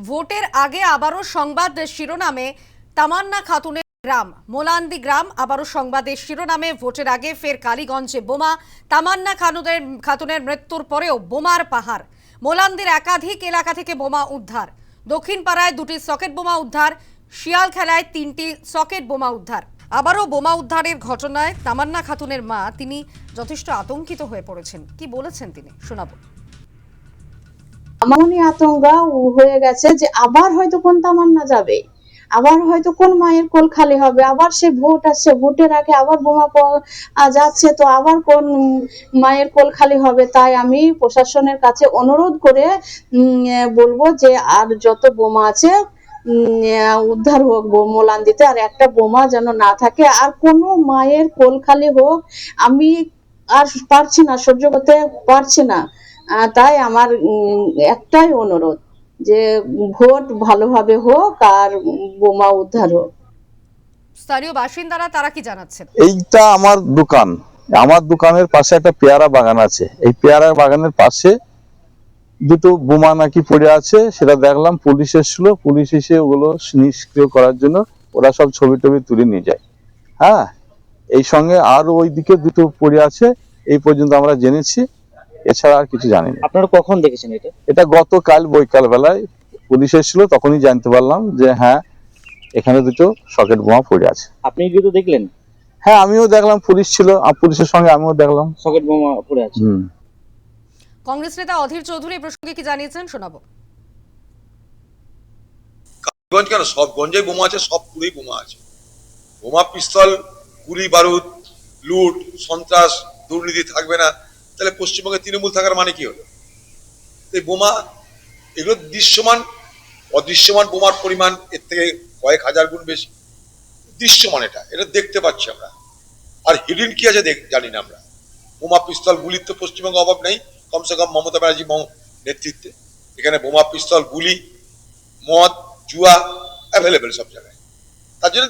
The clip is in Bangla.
ভোটের আগে আবারও সংবাদ শিরোনামে তামান্না খাতুনের গ্রাম মোলান্দি গ্রাম। আবারও সংবাদের শিরোনামে ভোটের আগে ফের কালীগঞ্জে বোমা। তামান্না খাতুনের মৃত্যুর পরেও বোমার পাহাড়। মোলান্দির একাধিক এলাকা থেকে বোমা উদ্ধার। দক্ষিণ পাড়ায় 2টি সকেট বোমা উদ্ধার। শিয়ালখেলায় 3টি সকেট বোমা উদ্ধার। আবারও বোমা উদ্ধারের ঘটনায় তামান্না খাতুনের মা তিনি যথেষ্ট আতঙ্কিত হয়ে পড়েছেন। কি বলেছেন তিনি শোনাবো। এমনই আতঙ্ক হয়ে গেছে যে আবার হয়তো কোন তামান্না যাবে, আবার হয়তো কোন মায়ের কোল খালি হবে, আবার সে ভোট আসছে, ভোটের আগে আবার বোমা যাচ্ছে, তো আবার কোন মায়ের কোল খালি হবে। তাই আমি প্রশাসনের কাছে অনুরোধ করে বলবো যে আর যত বোমা আছে উদ্ধার হোক মোলান্দিতে, আর একটা বোমা যেন না থাকে, আর কোনো মায়ের কোল খালি হোক। আমি আর পারছি না, সহ্য করতে পারছি না। তাই আমার একটাই অনুরোধ যে ভোট ভালোভাবে হোক আর বোমা উদ্ধার হোক। স্থানীয় বাসিন্দারা তারা কি জানাচ্ছেন? এইটা আমার দোকান, আমার দোকানের পাশে একটা পেয়ারা বাগান আছে। এই পেয়ারা বাগানের পাশে দুটো বোমা নাকি পড়ে আছে, সেটা দেখলাম। পুলিশ এসেছিল, পুলিশ এসে ওগুলো নিষ্ক্রিয় করার জন্য ওরা সব ছবি টবি তুলে নিয়ে যায়। হ্যাঁ, এই সঙ্গে আরো ওইদিকে দুটো পড়ে আছে, এই পর্যন্ত আমরা জেনেছি, এছাড়া আর কিছু জানি না। আপনারা কখন দেখেছেন এটা? এটা গতকাল বৈকাল বেলায় পুলিশ এসেছিল, তখনই জানতে পারলাম যে হ্যাঁ, এখানে দুটো সকেট বোমা পড়ে আছে। আপনি কি তো দেখলেন? হ্যাঁ, আমিও দেখলাম, পুলিশ ছিল, আর পুলিশের সঙ্গে আমিও দেখলাম সকেট বোমা পড়ে আছে। কংগ্রেস নেতা অধীর চৌধুরী এই প্রসঙ্গে কি জানিয়েছেন শোনাবো। গঞ্জ কেন, সব গঞ্জে বোমা আছে, সব পুরেই বোমা আছে। বোমা, পিস্তল, গুলি বারুদ, লুট, সন্ত্রাস, দুর্নীতি থাকবে না, তাহলে পশ্চিমবঙ্গে তৃণমূল থাকার মানে কি হলো? এই বোমা, এগুলো দৃশ্যমান, অদৃশ্যমান বোমার পরিমাণ এর থেকে কয়েক হাজার গুণ বেশি। দৃশ্যমান, এটা দেখতে পাচ্ছি আমরা। আর হিডেন কি আছে জানি না আমরা। বোমা, পিস্তল, গুলির তো পশ্চিমবঙ্গে অভাব নেই, কমসে কম মমতা ব্যানার্জি নেতৃত্বে। এখানে বোমা, পিস্তল, গুলি, মদ, জুয়া অ্যাভেলেবেল সব জায়গায়। তার জন্য